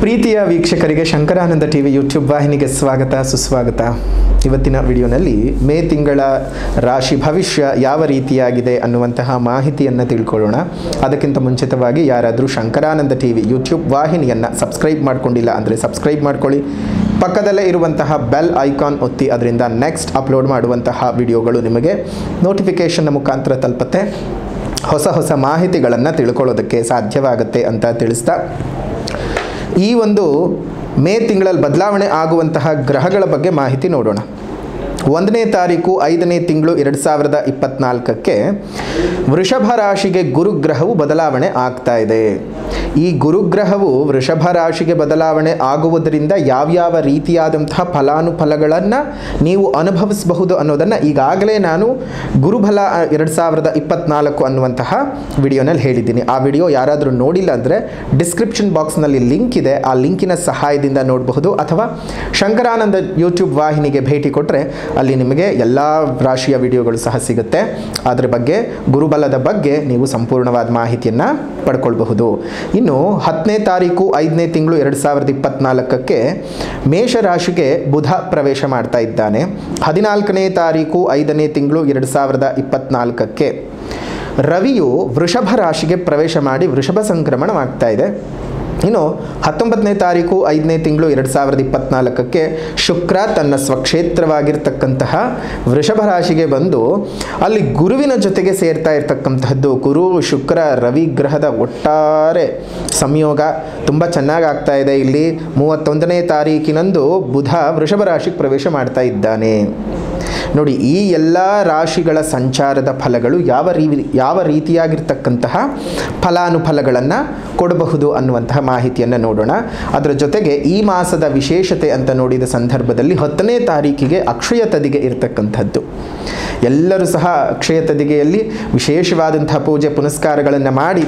ಪ್ರೀತಿಯ ವೀಕ್ಷಕರಿಗೆ Shankaranand TV YouTube ವಾಹಿನಿಗೆ ಸ್ವಾಗತ ಸುಸ್ವಾಗತ. ಇವತ್ತಿನ ವಿಡಿಯೋನಲ್ಲಿ ಮೇ ತಿಂಗಳ ರಾಶಿ ಭವಿಷ್ಯ ಯಾವ ರೀತಿಯಾಗಿದೆ ಅನ್ನುವಂತಹ ಮಾಹಿತಿಯನ್ನು ತಿಳ್ಕೊಳ್ಳೋಣ. ಅದಕ್ಕಿಂತ ಮುಂಚಿತವಾಗಿ ಯಾರಾದರೂ ಶಂಕರಾನಂದ ಟಿವಿ ಯೂಟ್ಯೂಬ್ ವಾಹಿನಿಯನ್ನು ಸಬ್ಸ್ಕ್ರೈಬ್ ಮಾಡ್ಕೊಂಡಿಲ್ಲ ಅಂದರೆ ಸಬ್ಸ್ಕ್ರೈಬ್ ಮಾಡ್ಕೊಳ್ಳಿ. ಪಕ್ಕದಲ್ಲೇ ಇರುವಂತಹ ಬೆಲ್ ಐಕಾನ್ ಒತ್ತಿ, ಅದರಿಂದ ನೆಕ್ಸ್ಟ್ ಅಪ್ಲೋಡ್ ಮಾಡುವಂತಹ ವಿಡಿಯೋಗಳು ನಿಮಗೆ ನೋಟಿಫಿಕೇಷನ್ನ ಮುಖಾಂತರ ತಲುಪುತ್ತೆ. ಹೊಸ ಮಾಹಿತಿಗಳನ್ನು ತಿಳ್ಕೊಳ್ಳೋದಕ್ಕೆ ಸಾಧ್ಯವಾಗುತ್ತೆ ಅಂತ ತಿಳಿಸ್ತಾ, ಈ ಒಂದು ಮೇ ತಿಂಗಳಲ್ಲಿ ಬದಲಾವಣೆ ಆಗುವಂತಹ ಗ್ರಹಗಳ ಬಗ್ಗೆ ಮಾಹಿತಿ ನೋಡೋಣ. 1ನೇ ತಾರೀಕು 5ನೇ ತಿಂಗಳು 2024ಕ್ಕೆ ವೃಷಭ ರಾಶಿಗೆ ಗುರುಗ್ರಹವು ಬದಲಾವಣೆ ಆಗ್ತಾ ಇದೆ. ಈ ಗುರುಗ್ರಹವು ವೃಷಭ ರಾಶಿಗೆ ಬದಲಾವಣೆ ಆಗುವುದರಿಂದ ಯಾವ್ಯಾವ ರೀತಿಯಾದಂತಹ ಫಲಾನುಫಲಗಳನ್ನು ನೀವು ಅನುಭವಿಸಬಹುದು ಅನ್ನೋದನ್ನು ಈಗಾಗಲೇ ನಾನು ಗುರುಬಲ 2024 ಅನ್ನುವಂತಹ ವಿಡಿಯೋನಲ್ಲಿ ಹೇಳಿದ್ದೀನಿ. ಆ ವಿಡಿಯೋ ಯಾರಾದರೂ ನೋಡಿಲ್ಲ ಅಂದರೆ ಡಿಸ್ಕ್ರಿಪ್ಷನ್ ಬಾಕ್ಸ್ನಲ್ಲಿ ಲಿಂಕ್ ಇದೆ, ಆ ಲಿಂಕಿನ ಸಹಾಯದಿಂದ ನೋಡಬಹುದು. ಅಥವಾ ಶಂಕರಾನಂದ ಯೂಟ್ಯೂಬ್ ವಾಹಿನಿಗೆ ಭೇಟಿ ಕೊಟ್ಟರೆ ಅಲ್ಲಿ ನಿಮಗೆ ಎಲ್ಲ ರಾಶಿಯ ವಿಡಿಯೋಗಳು ಸಹ ಸಿಗುತ್ತೆ. ಅದರ ಬಗ್ಗೆ ಗುರುಬಲದ ಬಗ್ಗೆ ನೀವು ಸಂಪೂರ್ಣವಾದ ಮಾಹಿತಿಯನ್ನು ಪಡ್ಕೊಳ್ಬಹುದು. ಇನ್ನು 10ನೇ ತಾರೀಕು 5ನೇ ತಿಂಗಳು 2024ಕ್ಕೆ ಮೇಷರಾಶಿಗೆ ಬುಧ ಪ್ರವೇಶ ಮಾಡ್ತಾ ಇದ್ದಾನೆ. 14ನೇ ತಾರೀಕು 5ನೇ ತಿಂಗಳು 2024ಕ್ಕೆ ರವಿಯು ವೃಷಭ ರಾಶಿಗೆ ಪ್ರವೇಶ ಮಾಡಿ ವೃಷಭ ಸಂಕ್ರಮಣವಾಗ್ತಾ ಇದೆ. ಇನ್ನು 19ನೇ ತಾರೀಕು 5ನೇ ತಿಂಗಳು 2024ಕ್ಕೆ ಶುಕ್ರ ತನ್ನ ಸ್ವಕ್ಷೇತ್ರವಾಗಿರ್ತಕ್ಕಂತಹ ವೃಷಭ ರಾಶಿಗೆ ಬಂದು ಅಲ್ಲಿ ಗುರುವಿನ ಜೊತೆಗೆ ಸೇರ್ತಾ ಇರ್ತಕ್ಕಂತಹದ್ದು. ಗುರು ಶುಕ್ರ ರವಿ ಗ್ರಹದ ಒಟ್ಟಾರೆ ಸಂಯೋಗ ತುಂಬ ಚೆನ್ನಾಗಿ ಆಗ್ತಾ ಇದೆ. ಇಲ್ಲಿ 31ನೇ ತಾರೀಕಿನಂದು ಬುಧ ವೃಷಭ ರಾಶಿಗೆ ಪ್ರವೇಶ ಮಾಡ್ತಾ ಇದ್ದಾನೆ. ನೋಡಿ, ಈ ಎಲ್ಲ ರಾಶಿಗಳ ಸಂಚಾರದ ಫಲಗಳು ಯಾವ ರೀತಿಯಾಗಿರ್ತಕ್ಕಂತಹ ಫಲಾನುಫಲಗಳನ್ನು ಕೊಡಬಹುದು ಅನ್ನುವಂತಹ ಮಾಹಿತಿಯನ್ನು ನೋಡೋಣ. ಅದರ ಜೊತೆಗೆ ಈ ಮಾಸದ ವಿಶೇಷತೆ ಅಂತ ನೋಡಿದ ಸಂದರ್ಭದಲ್ಲಿ 10ನೇ ತಾರೀಕಿಗೆ ಅಕ್ಷಯ ತದಿಗೆ ಇರತಕ್ಕಂಥದ್ದು. ಎಲ್ಲರೂ ಸಹ ಅಕ್ಷಯ ತದಿಗೆಯಲ್ಲಿ ವಿಶೇಷವಾದಂತಹ ಪೂಜೆ ಪುನಸ್ಕಾರಗಳನ್ನು ಮಾಡಿ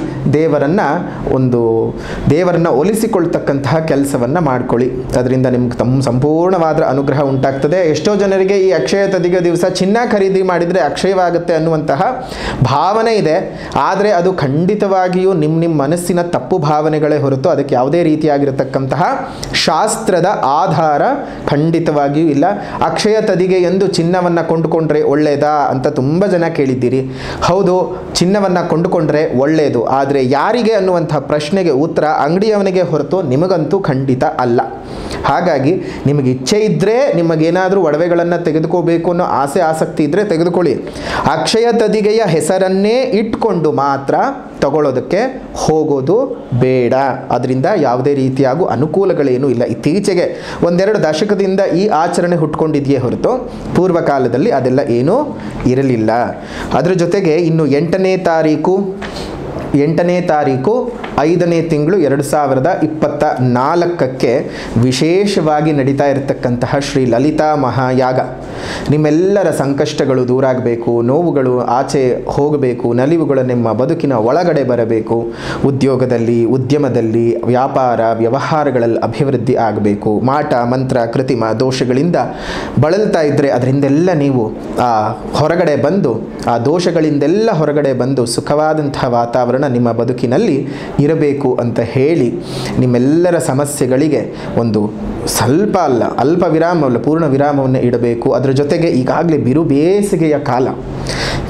ದೇವರನ್ನು ಒಲಿಸಿಕೊಳ್ತಕ್ಕಂತಹ ಕೆಲಸವನ್ನು ಮಾಡ್ಕೊಳ್ಳಿ. ಅದರಿಂದ ನಿಮ್ಗೆ ಸಂಪೂರ್ಣವಾದ ಅನುಗ್ರಹ ಉಂಟಾಗ್ತದೆ. ಎಷ್ಟೋ ಜನರಿಗೆ ಈ ಅಕ್ಷಯ ತದಿಗೆ ದಿವಸ ಚಿನ್ನ ಖರೀದಿ ಮಾಡಿದರೆ ಅಕ್ಷಯವಾಗುತ್ತೆ ಅನ್ನುವಂತಹ ಭಾವನೆ ಇದೆ. ಆದರೆ ಅದು ಖಂಡಿತವಾಗಿಯೂ ನಿಮ್ಮ ಮನಸ್ಸಿನ ತಪ್ಪು ಭಾವನೆಗಳೇ ಹೊರತು ಅದಕ್ಕೆ ಯಾವುದೇ ರೀತಿಯಾಗಿರತಕ್ಕಂತಹ ಶಾಸ್ತ್ರದ ಆಧಾರ ಖಂಡಿತವಾಗಿಯೂ ಇಲ್ಲ. ಅಕ್ಷಯ ತದಿಗೆ ಎಂದು ಚಿನ್ನವನ್ನು ಕೊಂಡುಕೊಂಡ್ರೆ ಒಳ್ಳೆಯದಾ ಅಂತ ತುಂಬ ಜನ ಕೇಳಿದ್ದೀರಿ. ಹೌದು, ಚಿನ್ನವನ್ನು ಕೊಂಡುಕೊಂಡ್ರೆ ಒಳ್ಳೆಯದು. ಆದರೆ ಯಾರಿಗೆ ಅನ್ನುವಂಥ ಪ್ರಶ್ನೆಗೆ ಉತ್ತರ ಅಂಗಡಿಯವನಿಗೆ ಹೊರತು ನಿಮಗಂತೂ ಖಂಡಿತ ಅಲ್ಲ. ಹಾಗಾಗಿ ನಿಮಗೆ ಇಚ್ಛೆ ಇದ್ದರೆ, ನಿಮಗೇನಾದರೂ ಒಡವೆಗಳನ್ನು ತೆಗೆದುಕೋಬೇಕು ಅನ್ನೋ ಆಸಕ್ತಿ ಇದ್ದರೆ ತೆಗೆದುಕೊಳ್ಳಿ. ಅಕ್ಷಯ ತದಿಗೆಯ ಹೆಸರನ್ನೇ ಇಟ್ಕೊಂಡು ಮಾತ್ರ ತಗೊಳ್ಳೋದಕ್ಕೆ ಹೋಗೋದು ಬೇಡ. ಅದರಿಂದ ಯಾವುದೇ ರೀತಿಯಾಗೂ ಅನುಕೂಲಗಳೇನೂ ಇಲ್ಲ. ಇತ್ತೀಚೆಗೆ 1-2 ದಶಕದಿಂದ ಈ ಆಚರಣೆ ಹುಟ್ಕೊಂಡಿದೆಯೇ ಹೊರತು ಪೂರ್ವಕಾಲದಲ್ಲಿ ಅದೆಲ್ಲ ಏನೂ ಇರಲಿಲ್ಲ. ಅದರ ಜೊತೆಗೆ ಇನ್ನು 8ನೇ ತಾರೀಕು 5ನೇ ತಿಂಗಳು 2024ಕ್ಕೆ ವಿಶೇಷವಾಗಿ ನಡೀತಾ ಇರತಕ್ಕಂತಹ ಶ್ರೀ ಲಲಿತಾ ಮಹಾಯಾಗ. ನಿಮ್ಮೆಲ್ಲರ ಸಂಕಷ್ಟಗಳು ದೂರ ಆಗಬೇಕು, ನೋವುಗಳು ಆಚೆ ಹೋಗಬೇಕು, ನಲಿವುಗಳು ನಿಮ್ಮ ಬದುಕಿನ ಒಳಗಡೆ ಬರಬೇಕು, ಉದ್ಯೋಗದಲ್ಲಿ ಉದ್ಯಮದಲ್ಲಿ ವ್ಯಾಪಾರ ವ್ಯವಹಾರಗಳಲ್ಲಿ ಅಭಿವೃದ್ಧಿ ಆಗಬೇಕು. ಮಾಟ ಮಂತ್ರ ಕೃತಿಮ ದೋಷಗಳಿಂದ ಬಳಲ್ತಾ ಇದ್ದರೆ ಅದರಿಂದೆಲ್ಲ ನೀವು ಹೊರಗಡೆ ಬಂದು, ಆ ದೋಷಗಳಿಂದೆಲ್ಲ ಹೊರಗಡೆ ಬಂದು ಸುಖವಾದಂತಹ ವಾತಾವರಣ ನಿಮ್ಮ ಬದುಕಿನಲ್ಲಿ ಇರಬೇಕು ಅಂತ ಹೇಳಿ ನಿಮ್ಮೆಲ್ಲರ ಸಮಸ್ಯೆಗಳಿಗೆ ಒಂದು ಸ್ವಲ್ಪ ಅಲ್ಲ, ಅಲ್ಪ ವಿರಾಮವಲ್ಲ, ಪೂರ್ಣ ವಿರಾಮವನ್ನು ಇಡಬೇಕು. ಅದರ ಜೊತೆಗೆ ಈಗಾಗಲೇ ಬಿರು ಬೇಸಿಗೆಯ ಕಾಲ,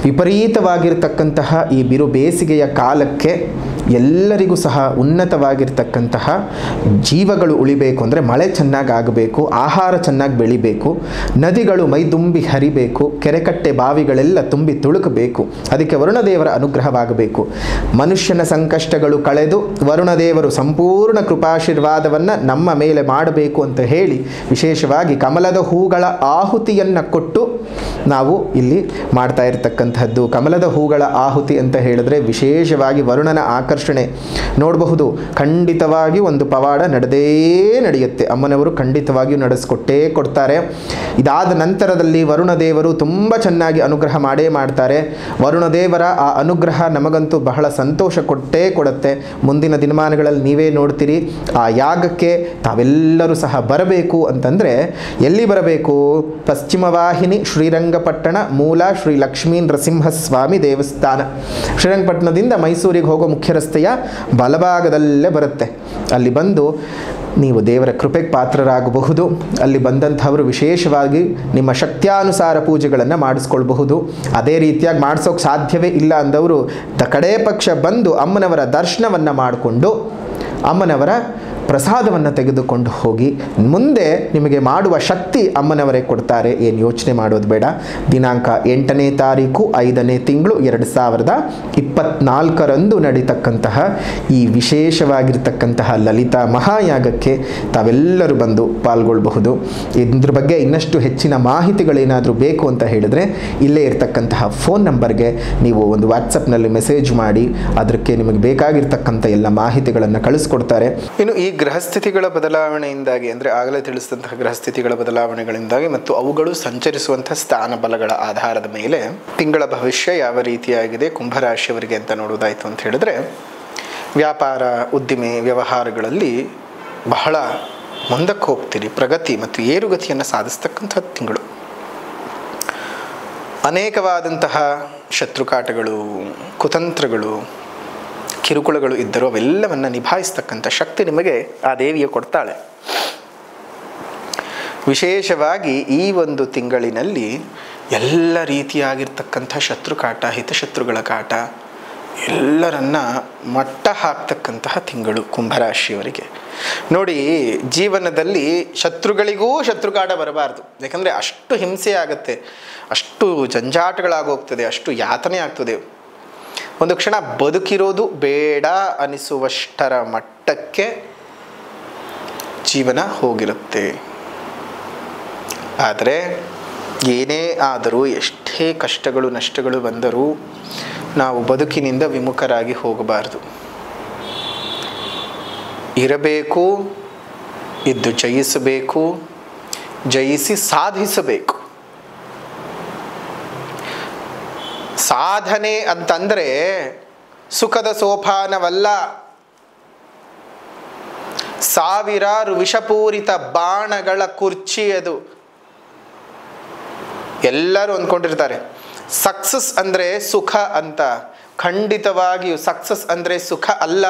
ವಿಪರೀತವಾಗಿರ್ತಕ್ಕಂತಹ ಈ ಬಿರು ಬೇಸಿಗೆಯ ಕಾಲಕ್ಕೆ ಎಲ್ಲರಿಗೂ ಸಹ ಉನ್ನತವಾಗಿರ್ತಕ್ಕಂತಹ ಜೀವಗಳು ಉಳಿಬೇಕು ಅಂದರೆ ಮಳೆ ಚೆನ್ನಾಗಿ ಆಗಬೇಕು, ಆಹಾರ ಚೆನ್ನಾಗಿ ಬೆಳಿಬೇಕು, ನದಿಗಳು ಮೈದುಂಬಿ ಹರಿಬೇಕು, ಕೆರೆಕಟ್ಟೆ ಬಾವಿಗಳೆಲ್ಲ ತುಂಬಿ ತುಳುಕಬೇಕು. ಅದಕ್ಕೆ ವರುಣದೇವರ ಅನುಗ್ರಹವಾಗಬೇಕು. ಮನುಷ್ಯನ ಸಂಕಷ್ಟಗಳು ಕಳೆದು ವರುಣದೇವರು ಸಂಪೂರ್ಣ ಕೃಪಾಶೀರ್ವಾದವನ್ನು ನಮ್ಮ ಮೇಲೆ ಮಾಡಬೇಕು ಅಂತ ಹೇಳಿ ವಿಶೇಷವಾಗಿ ಕಮಲದ ಹೂಗಳ ಆಹುತಿಯನ್ನು ಕೊಟ್ಟು ನಾವು ಇಲ್ಲಿ ಮಾಡ್ತಾ ಇರತಕ್ಕಂಥದ್ದು. ಕಮಲದ ಹೂಗಳ ಆಹುತಿ ಅಂತ ಹೇಳಿದ್ರೆ ವಿಶೇಷವಾಗಿ ವರುಣನ ಆಕರ್ಷಣೆ ನೋಡಬಹುದು. ಖಂಡಿತವಾಗಿ ಒಂದು ಪವಾಡ ನಡೆಯುತ್ತೆ. ಅಮ್ಮನವರು ಖಂಡಿತವಾಗಿಯೂ ನಡೆಸ್ಕೊಟ್ಟೇ ಕೊಡ್ತಾರೆ. ಇದಾದ ನಂತರದಲ್ಲಿ ವರುಣದೇವರು ತುಂಬ ಚೆನ್ನಾಗಿ ಅನುಗ್ರಹ ಮಾಡೇ ಮಾಡ್ತಾರೆ. ವರುಣದೇವರ ಆ ಅನುಗ್ರಹ ನಮಗಂತೂ ಬಹಳ ಸಂತೋಷ ಕೊಡುತ್ತೆ. ಮುಂದಿನ ದಿನಮಾನಗಳಲ್ಲಿ ನೀವೇ ನೋಡ್ತೀರಿ. ಆ ಯಾಗಕ್ಕೆ ತಾವೆಲ್ಲರೂ ಸಹ ಬರಬೇಕು ಅಂತಂದರೆ ಎಲ್ಲಿ ಬರಬೇಕು? ಪಶ್ಚಿಮ ವಾಹಿನಿ ಶ್ರೀರಂಗಪಟ್ಟಣ ಮೂಲ ಶ್ರೀ ಲಕ್ಷ್ಮೀ ನರಸಿಂಹಸ್ವಾಮಿ ದೇವಸ್ಥಾನ. ಶ್ರೀರಂಗಪಟ್ಟಣದಿಂದ ಮೈಸೂರಿಗೆ ಹೋಗೋ ಮುಖ್ಯ ರಸ್ತೆಯ ಬಲಭಾಗದಲ್ಲೇ ಬರುತ್ತೆ. ಅಲ್ಲಿ ಬಂದು ನೀವು ದೇವರ ಕೃಪೆಗೆ ಪಾತ್ರರಾಗಬಹುದು. ಅಲ್ಲಿ ಬಂದಂಥವರು ವಿಶೇಷವಾಗಿ ನಿಮ್ಮ ಶಕ್ತ್ಯಾನುಸಾರ ಪೂಜೆಗಳನ್ನು ಮಾಡಿಸ್ಕೊಳ್ಬಹುದು. ಅದೇ ರೀತಿಯಾಗಿ ಮಾಡಿಸೋಕೆ ಸಾಧ್ಯವೇ ಇಲ್ಲ ಅಂದವರು ಕಡೇ ಪಕ್ಷ ಬಂದು ಅಮ್ಮನವರ ದರ್ಶನವನ್ನು ಮಾಡಿಕೊಂಡು ಅಮ್ಮನವರ ಪ್ರಸಾದವನ್ನು ತೆಗೆದುಕೊಂಡು ಹೋಗಿ ಮುಂದೆ ನಿಮಗೆ ಮಾಡುವ ಶಕ್ತಿ ಅಮ್ಮನವರೇ ಕೊಡ್ತಾರೆ. ಏನು ಯೋಚನೆ ಮಾಡೋದು ಬೇಡ. ದಿನಾಂಕ 8ನೇ ತಾರೀಕು 5ನೇ ತಿಂಗಳು 2024 ನಡೀತಕ್ಕಂತಹ ಈ ವಿಶೇಷವಾಗಿರ್ತಕ್ಕಂತಹ ಲಲಿತಾ ಮಹಾಯಾಗಕ್ಕೆ ತಾವೆಲ್ಲರೂ ಬಂದು ಪಾಲ್ಗೊಳ್ಳಬಹುದು. ಇದ್ರ ಬಗ್ಗೆ ಇನ್ನಷ್ಟು ಹೆಚ್ಚಿನ ಮಾಹಿತಿಗಳೇನಾದರೂ ಬೇಕು ಅಂತ ಹೇಳಿದ್ರೆ ಇಲ್ಲೇ ಇರತಕ್ಕಂತಹ ಫೋನ್ ನಂಬರ್ಗೆ ನೀವು ಒಂದು ವಾಟ್ಸಪ್ನಲ್ಲಿ ಮೆಸೇಜ್ ಮಾಡಿ ಅದಕ್ಕೆ ನಿಮಗೆ ಬೇಕಾಗಿರ್ತಕ್ಕಂಥ ಎಲ್ಲ ಮಾಹಿತಿಗಳನ್ನು ಕಳಿಸ್ಕೊಡ್ತಾರೆ. ಇನ್ನು ಈ ಗ್ರಹಸ್ಥಿತಿಗಳ ಬದಲಾವಣೆಯಿಂದಾಗಿ ಅಂದರೆ ಆಗಲೇ ತಿಳಿಸಿದಂತಹ ಗ್ರಹಸ್ಥಿತಿಗಳ ಬದಲಾವಣೆಗಳಿಂದಾಗಿ ಮತ್ತು ಅವುಗಳು ಸಂಚರಿಸುವಂಥ ಸ್ಥಾನ ಬಲಗಳ ಆಧಾರದ ಮೇಲೆ ತಿಂಗಳ ಭವಿಷ್ಯ ಯಾವ ರೀತಿಯಾಗಿದೆ ಕುಂಭರಾಶಿಯವರಿಗೆ ಅಂತ ನೋಡೋದಾಯಿತು ಅಂತ ಹೇಳಿದ್ರೆ, ವ್ಯಾಪಾರ ಉದ್ದಿಮೆ ವ್ಯವಹಾರಗಳಲ್ಲಿ ಬಹಳ ಮುಂದಕ್ಕೆ ಹೋಗ್ತೀರಿ. ಪ್ರಗತಿ ಮತ್ತು ಏರುಗತಿಯನ್ನು ಸಾಧಿಸ್ತಕ್ಕಂಥ ತಿಂಗಳು. ಅನೇಕವಾದಂತಹ ಶತ್ರುಕಾಟಗಳು, ಕುತಂತ್ರಗಳು, ಕಿರುಕುಳಗಳು ಇದ್ದರೂ ಅವೆಲ್ಲವನ್ನು ನಿಭಾಯಿಸ್ತಕ್ಕಂಥ ಶಕ್ತಿ ನಿಮಗೆ ಆ ದೇವಿಯು ಕೊಡ್ತಾಳೆ. ವಿಶೇಷವಾಗಿ ಈ ಒಂದು ತಿಂಗಳಿನಲ್ಲಿ ಎಲ್ಲ ರೀತಿಯಾಗಿರ್ತಕ್ಕಂಥ ಶತ್ರುಕಾಟ, ಹಿತಶತ್ರುಗಳ ಕಾಟ ಎಲ್ಲರನ್ನ ಮಟ್ಟ ಹಾಕ್ತಕ್ಕಂತಹ ತಿಂಗಳು ಕುಂಭರಾಶಿಯವರಿಗೆ. ನೋಡಿ, ಜೀವನದಲ್ಲಿ ಶತ್ರುಗಳಿಗೂ ಶತ್ರುಕಾಟ ಬರಬಾರ್ದು. ಯಾಕಂದರೆ ಅಷ್ಟು ಹಿಂಸೆ ಆಗುತ್ತೆ, ಅಷ್ಟು ಜಂಜಾಟಗಳಾಗೋಗ್ತದೆ, ಅಷ್ಟು ಯಾತನೆ ಆಗ್ತದೆ. ಒಂದು ಕ್ಷಣ ಬದುಕಿರೋದು ಬೇಡ ಅನಿಸುವಷ್ಟರ ಮಟ್ಟಕ್ಕೆ ಜೀವನ ಹೋಗಿರುತ್ತೆ. ಆದರೆ ಏನೇ ಆದರೂ, ಎಷ್ಟೇ ಕಷ್ಟಗಳು ನಷ್ಟಗಳು ಬಂದರೂ ನಾವು ಬದುಕಿನಿಂದ ವಿಮುಖರಾಗಿ ಹೋಗಬಾರದು. ಇರಬೇಕು, ಇದ್ದು ಜಯಿಸಬೇಕು, ಜಯಿಸಿ ಸಾಧಿಸಬೇಕು. ಸಾಧನೆ ಅಂತಂದರೆ ಸುಖದ ಸೋಪಾನವಲ್ಲ. ಸಾವಿರಾರು ವಿಷಪೂರಿತ ಬಾಣಗಳ ಕುರ್ಚಿ ಅದು. ಎಲ್ಲರೂ ಅಂದ್ಕೊಂಡಿರ್ತಾರೆ ಸಕ್ಸಸ್ ಅಂದರೆ ಸುಖ ಅಂತ. ಖಂಡಿತವಾಗಿಯೂ ಸಕ್ಸಸ್ ಅಂದರೆ ಸುಖ ಅಲ್ಲ.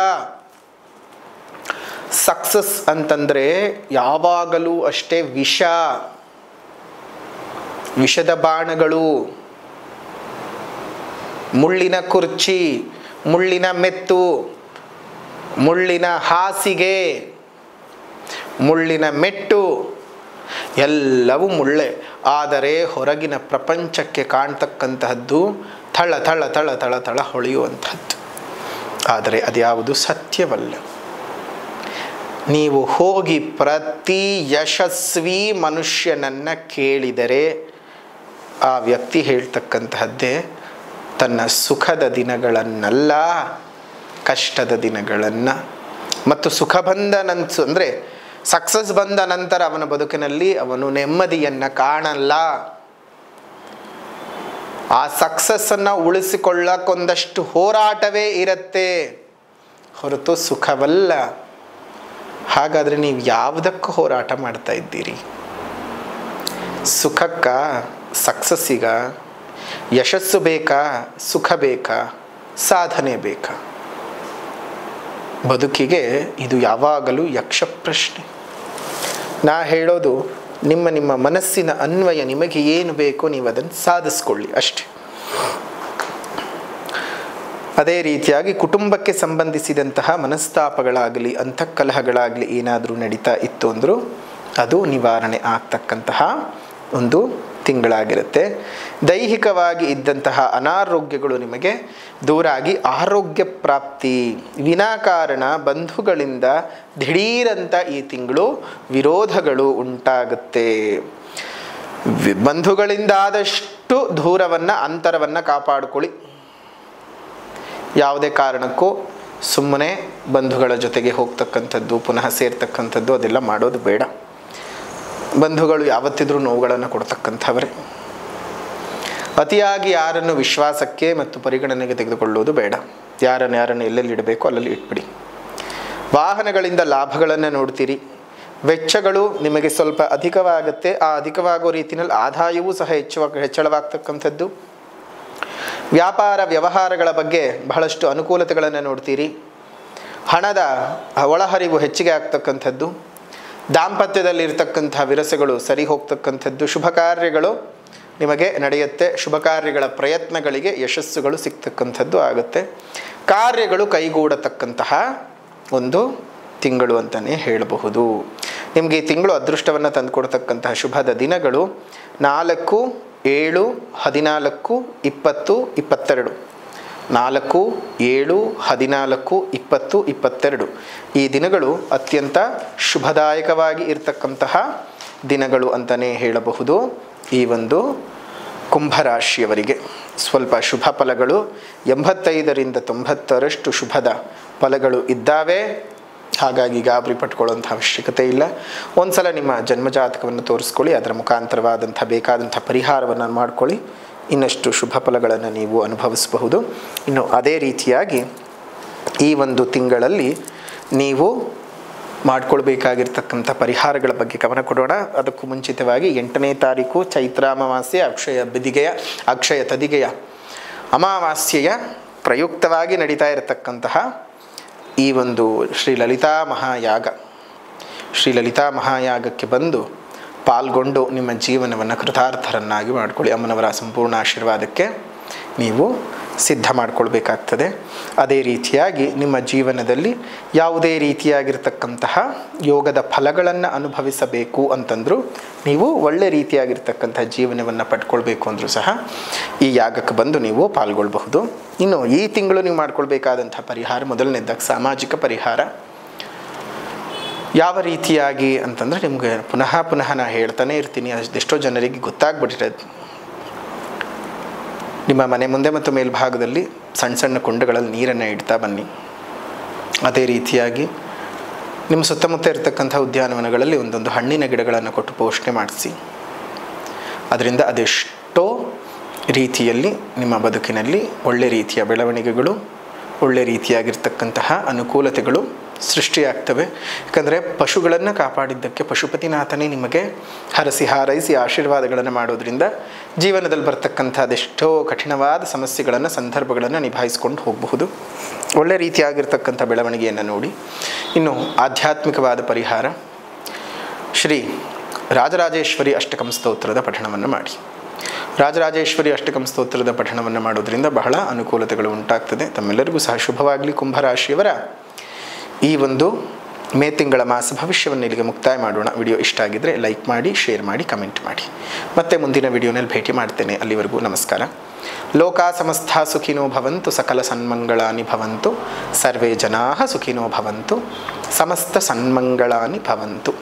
ಸಕ್ಸಸ್ ಅಂತಂದರೆ ಯಾವಾಗಲೂ ಅಷ್ಟೇ ವಿಷ, ವಿಷದ ಬಾಣಗಳು, ಮುಳ್ಳಿನ ಕುರ್ಚಿ, ಮುಳ್ಳಿನ ಮೆತ್ತು, ಮುಳ್ಳಿನ ಹಾಸಿಗೆ, ಮುಳ್ಳಿನ ಮೆಟ್ಟು ಎಲ್ಲವೂ ಮುಳ್ಳೆ. ಆದರೆ ಹೊರಗಿನ ಪ್ರಪಂಚಕ್ಕೆ ಕಾಣ್ತಕ್ಕಂತಹದ್ದು ಥಳ ಥಳ ಥಳ ಥಳ ಥಳ ಹೊಳೆಯುವಂಥದ್ದು. ಆದರೆ ಅದ್ಯಾವುದು ಸತ್ಯವಲ್ಲ. ನೀವು ಹೋಗಿ ಪ್ರತಿ ಯಶಸ್ವಿ ಮನುಷ್ಯನನ್ನು ಕೇಳಿದರೆ ಆ ವ್ಯಕ್ತಿ ಹೇಳ್ತಕ್ಕಂತಹದ್ದೇ ತನ್ನ ಸುಖದ ದಿನಗಳನ್ನಲ್ಲ, ಕಷ್ಟದ ದಿನಗಳನ್ನು. ಮತ್ತು ಸುಖ ಬಂದ ಅಂದರೆ ಸಕ್ಸಸ್ ಬಂದ ನಂತರ ಅವನ ಬದುಕಿನಲ್ಲಿ ಅವನು ನೆಮ್ಮದಿಯನ್ನು ಕಾಣಲ್ಲ. ಆ ಸಕ್ಸಸ್ಸನ್ನು ಉಳಿಸಿಕೊಳ್ಳಕ್ಕೊಂದಷ್ಟು ಹೋರಾಟವೇ ಇರುತ್ತೆ ಹೊರತು ಸುಖವಲ್ಲ. ಹಾಗಾದರೆ ನೀವು ಯಾವುದಕ್ಕೂ ಹೋರಾಟ ಮಾಡ್ತಾ ಇದ್ದೀರಿ? ಸುಖಕ್ಕ, ಸಕ್ಸಸ್ಸಿಗ? ಯಶಸ್ಸು ಬೇಕಾ? ಸುಖ ಬೇಕಾ? ಸಾಧನೆ ಬೇಕಾ? ಬದುಕಿಗೆ ಇದು ಯಾವಾಗಲೂ ಯಕ್ಷ ಪ್ರಶ್ನೆ. ನಾ ಹೇಳೋದು ನಿಮ್ಮ ನಿಮ್ಮ ಮನಸ್ಸಿನ ಅನ್ವಯ ನಿಮಗೆ ಏನು ಬೇಕೋ ನೀವು ಅದನ್ನು ಸಾಧಿಸ್ಕೊಳ್ಳಿ ಅಷ್ಟೆ. ಅದೇ ರೀತಿಯಾಗಿ ಕುಟುಂಬಕ್ಕೆ ಸಂಬಂಧಿಸಿದಂತಹ ಮನಸ್ತಾಪಗಳಾಗಲಿ ಅಂತಃಕಲಹಗಳಾಗಲಿ ಏನಾದರೂ ನಡೀತಾ ಇತ್ತು ಅಂದರೂ ಅದು ನಿವಾರಣೆ ಆಗ್ತಕ್ಕಂತಹ ಒಂದು ತಿಂಗಳಾಗಿರುತ್ತೆ. ದೈಹಿಕವಾಗಿ ಇದ್ದಂತಹ ಅನಾರೋಗ್ಯಗಳು ನಿಮಗೆ ದೂರಾಗಿ ಆರೋಗ್ಯ ಪ್ರಾಪ್ತಿ. ವಿನಾಕಾರಣ ಬಂಧುಗಳಿಂದ ದಿಢೀರಂತ ಈ ತಿಂಗಳು ವಿರೋಧಗಳು ಉಂಟಾಗುತ್ತೆ. ಬಂಧುಗಳಿಂದ ಆದಷ್ಟು ದೂರವನ್ನು, ಅಂತರವನ್ನು ಕಾಪಾಡಿಕೊಳ್ಳಿ. ಯಾವುದೇ ಕಾರಣಕ್ಕೂ ಸುಮ್ಮನೆ ಬಂಧುಗಳ ಜೊತೆಗೆ ಹೋಗ್ತಕ್ಕಂಥದ್ದು, ಪುನಃ ಸೇರ್ತಕ್ಕಂಥದ್ದು ಅದೆಲ್ಲ ಮಾಡೋದು ಬೇಡ. ಬಂಧುಗಳು ಯಾವತ್ತಿದ್ರೂ ನೋವುಗಳನ್ನು ಕೊಡ್ತಕ್ಕಂಥವರೇ. ಅತಿಯಾಗಿ ಯಾರನ್ನು ವಿಶ್ವಾಸಕ್ಕೆ ಮತ್ತು ಪರಿಗಣನೆಗೆ ತೆಗೆದುಕೊಳ್ಳುವುದು ಬೇಡ. ಯಾರನ್ನು ಎಲ್ಲೆಲ್ಲಿ ಇಡಬೇಕು ಅಲ್ಲಲ್ಲಿ ಇಟ್ಬಿಡಿ. ವಾಹನಗಳಿಂದ ಲಾಭಗಳನ್ನು ನೋಡ್ತೀರಿ. ವೆಚ್ಚಗಳು ನಿಮಗೆ ಸ್ವಲ್ಪ ಅಧಿಕವಾಗುತ್ತೆ. ಆ ಅಧಿಕವಾಗೋ ರೀತಿಯಲ್ಲಿ ಆದಾಯವೂ ಸಹ ಹೆಚ್ಚಳವಾಗ್ತಕ್ಕಂಥದ್ದು. ವ್ಯಾಪಾರ ವ್ಯವಹಾರಗಳ ಬಗ್ಗೆ ಬಹಳಷ್ಟು ಅನುಕೂಲತೆಗಳನ್ನು ನೋಡ್ತೀರಿ. ಹಣದ ಒಳಹರಿವು ಹೆಚ್ಚಿಗೆ ಆಗ್ತಕ್ಕಂಥದ್ದು. ದಾಂಪತ್ಯದಲ್ಲಿರ್ತಕ್ಕಂಥ ವಿರಸಗಳು ಸರಿ ಹೋಗ್ತಕ್ಕಂಥದ್ದು, ಶುಭ ಕಾರ್ಯಗಳು ನಿಮಗೆ ನಡೆಯುತ್ತೆ, ಶುಭ ಕಾರ್ಯಗಳ ಪ್ರಯತ್ನಗಳಿಗೆ ಯಶಸ್ಸುಗಳು ಸಿಗ್ತಕ್ಕಂಥದ್ದು ಆಗುತ್ತೆ, ಕಾರ್ಯಗಳು ಕೈಗೂಡತಕ್ಕಂತಹ ಒಂದು ತಿಂಗಳು ಅಂತಲೇ ಹೇಳಬಹುದು. ನಿಮಗೆ ಈ ತಿಂಗಳು ಅದೃಷ್ಟವನ್ನು ತಂದುಕೊಡ್ತಕ್ಕಂತಹ ಶುಭದ ದಿನಗಳು 4, 7, 14, 20, 22. 4, 7, 14, 20, 22 ಈ ದಿನಗಳು ಅತ್ಯಂತ ಶುಭದಾಯಕವಾಗಿ ಇರತಕ್ಕಂತಹ ದಿನಗಳು ಅಂತಲೇ ಹೇಳಬಹುದು. ಈ ಒಂದು ಕುಂಭರಾಶಿಯವರಿಗೆ ಸ್ವಲ್ಪ ಶುಭ ಫಲಗಳು 85ರಿಂದ 90ರಷ್ಟು ಶುಭದ ಫಲಗಳು ಇದ್ದಾವೆ. ಹಾಗಾಗಿ ಗಾಬರಿ ಪಟ್ಕೊಳ್ಳುವಂಥ ಅವಶ್ಯಕತೆ ಇಲ್ಲ. ಒಂದು ಸಲ ನಿಮ್ಮ ಜನ್ಮಜಾತಕವನ್ನು ತೋರಿಸ್ಕೊಳ್ಳಿ, ಅದರ ಮುಖಾಂತರವಾದಂಥ ಬೇಕಾದಂಥ ಪರಿಹಾರವನ್ನು ಮಾಡ್ಕೊಳ್ಳಿ, ಇನ್ನಷ್ಟು ಶುಭ ಫಲಗಳನ್ನು ನೀವು ಅನುಭವಿಸಬಹುದು. ಇನ್ನು ಅದೇ ರೀತಿಯಾಗಿ ಈ ಒಂದು ತಿಂಗಳಲ್ಲಿ ನೀವು ಮಾಡಿಕೊಳ್ಬೇಕಾಗಿರ್ತಕ್ಕಂಥ ಪರಿಹಾರಗಳ ಬಗ್ಗೆ ಗಮನ ಕೊಡೋಣ. ಅದಕ್ಕೂ ಮುಂಚಿತವಾಗಿ 8ನೇ ತಾರೀಕು ಚೈತ್ರಾಮಾವಾಸ್ಯೆ ಅಕ್ಷಯ ತದಿಗೆಯ ಅಮಾವಾಸ್ಯೆಯ ಪ್ರಯುಕ್ತವಾಗಿ ನಡೀತಾ ಇರತಕ್ಕಂತಹ ಈ ಒಂದು ಶ್ರೀ ಲಲಿತಾ ಮಹಾಯಾಗಕ್ಕೆ ಬಂದು ಪಾಲ್ಗೊಂಡು ನಿಮ್ಮ ಜೀವನವನ್ನು ಕೃತಾರ್ಥರನ್ನಾಗಿ ಮಾಡಿಕೊಳ್ಳಿ. ಅಮ್ಮನವರ ಸಂಪೂರ್ಣ ಆಶೀರ್ವಾದಕ್ಕೆ ನೀವು ಸಿದ್ಧ ಮಾಡಿಕೊಳ್ಬೇಕಾಗ್ತದೆ. ಅದೇ ರೀತಿಯಾಗಿ ನಿಮ್ಮ ಜೀವನದಲ್ಲಿ ಯಾವುದೇ ರೀತಿಯಾಗಿರ್ತಕ್ಕಂತಹ ಯೋಗದ ಫಲಗಳನ್ನು ಅನುಭವಿಸಬೇಕು ಅಂತಂದರೂ, ನೀವು ಒಳ್ಳೆ ರೀತಿಯಾಗಿರ್ತಕ್ಕಂಥ ಜೀವನವನ್ನು ಪಡ್ಕೊಳ್ಬೇಕು ಅಂದರೂ ಸಹ ಈ ಯಾಗಕ್ಕೆ ಬಂದು ನೀವು ಪಾಲ್ಗೊಳ್ಬಹುದು. ಇನ್ನು ಈ ತಿಂಗಳು ನೀವು ಮಾಡ್ಕೊಳ್ಬೇಕಾದಂಥ ಪರಿಹಾರ, ಮೊದಲನೇದಾಗಿ ಸಾಮಾಜಿಕ ಪರಿಹಾರ. ಯಾವ ರೀತಿಯಾಗಿ ಅಂತಂದರೆ, ನಿಮಗೆ ಪುನಃ ನಾನು ಹೇಳ್ತಾನೆ ಇರ್ತೀನಿ, ಅದೆಷ್ಟೋ ಜನರಿಗೆ ಗೊತ್ತಾಗ್ಬಿಟ್ಟಿರೋದು. ನಿಮ್ಮ ಮನೆ ಮುಂದೆ ಮತ್ತು ಮೇಲ್ಭಾಗದಲ್ಲಿ ಸಣ್ಣ ಸಣ್ಣ ಕುಂಡಗಳಲ್ಲಿ ನೀರನ್ನು ಇಡ್ತಾ ಬನ್ನಿ. ಅದೇ ರೀತಿಯಾಗಿ ನಿಮ್ಮ ಸುತ್ತಮುತ್ತ ಇರತಕ್ಕಂಥ ಉದ್ಯಾನವನಗಳಲ್ಲಿ ಒಂದೊಂದು ಹಣ್ಣಿನ ಗಿಡಗಳನ್ನು ಕೊಟ್ಟು ಪೋಷಣೆ ಮಾಡಿಸಿ. ಅದರಿಂದ ಅದೆಷ್ಟೋ ರೀತಿಯಲ್ಲಿ ನಿಮ್ಮ ಬದುಕಿನಲ್ಲಿ ಒಳ್ಳೆ ರೀತಿಯ ಬೆಳವಣಿಗೆಗಳು, ಒಳ್ಳೆ ರೀತಿಯಾಗಿರ್ತಕ್ಕಂತಹ ಅನುಕೂಲತೆಗಳು ಸೃಷ್ಟಿಯಾಗ್ತವೆ. ಯಾಕಂದರೆ ಪಶುಗಳನ್ನು ಕಾಪಾಡಿದ್ದಕ್ಕೆ ಪಶುಪತಿನಾಥನೇ ನಿಮಗೆ ಹರಸಿ ಹಾರೈಸಿ ಆಶೀರ್ವಾದಗಳನ್ನು ಮಾಡೋದ್ರಿಂದ ಜೀವನದಲ್ಲಿ ಬರ್ತಕ್ಕಂಥ ಅದೆಷ್ಟೋ ಕಠಿಣವಾದ ಸಮಸ್ಯೆಗಳನ್ನು, ಸಂದರ್ಭಗಳನ್ನು ನಿಭಾಯಿಸ್ಕೊಂಡು ಹೋಗಬಹುದು. ಒಳ್ಳೆ ರೀತಿಯಾಗಿರ್ತಕ್ಕಂಥ ಬೆಳವಣಿಗೆಯನ್ನು ನೋಡಿ. ಇನ್ನು ಆಧ್ಯಾತ್ಮಿಕವಾದ ಪರಿಹಾರ, ಶ್ರೀ ರಾಜರಾಜೇಶ್ವರಿ ಅಷ್ಟಕಂ ಸ್ತೋತ್ರದ ಪಠಣವನ್ನು ಮಾಡಿ. ರಾಜರಾಜೇಶ್ವರಿ ಅಷ್ಟಕಂ ಸ್ತೋತ್ರದ ಪಠಣವನ್ನು ಮಾಡೋದ್ರಿಂದ ಬಹಳ ಅನುಕೂಲತೆಗಳು ಉಂಟಾಗ್ತದೆ. ತಮ್ಮೆಲ್ಲರಿಗೂ ಸಹ ಶುಭವಾಗಲಿ. ಕುಂಭರಾಶಿಯವರ ಈ ಒಂದು ಮೇ ತಿಂಗಳ ಮಾಸ ಭವಿಷ್ಯವನ್ನು ಇಲ್ಲಿಗೆ ಮುಕ್ತಾಯ ಮಾಡೋಣ. ವಿಡಿಯೋ ಇಷ್ಟ ಆಗಿದ್ದರೆ ಲೈಕ್ ಮಾಡಿ, ಶೇರ್ ಮಾಡಿ, ಕಮೆಂಟ್ ಮಾಡಿ. ಮತ್ತೆ ಮುಂದಿನ ವಿಡಿಯೋನಲ್ಲಿ ಭೇಟಿ ಮಾಡ್ತೇನೆ. ಅಲ್ಲಿವರೆಗೂ ನಮಸ್ಕಾರ. ಲೋಕಾ ಸಮಸ್ತ ಸುಖಿನೋ ಭವಂತು, ಸಕಲ ಸನ್ಮಂಗಳಾನಿ ಭವಂತು, ಸರ್ವೇ ಜನಾಃ ಸುಖಿನೋ ಭವಂತು, ಸಮಸ್ತ ಸನ್ಮಂಗಳಾನಿ ಭವಂತು.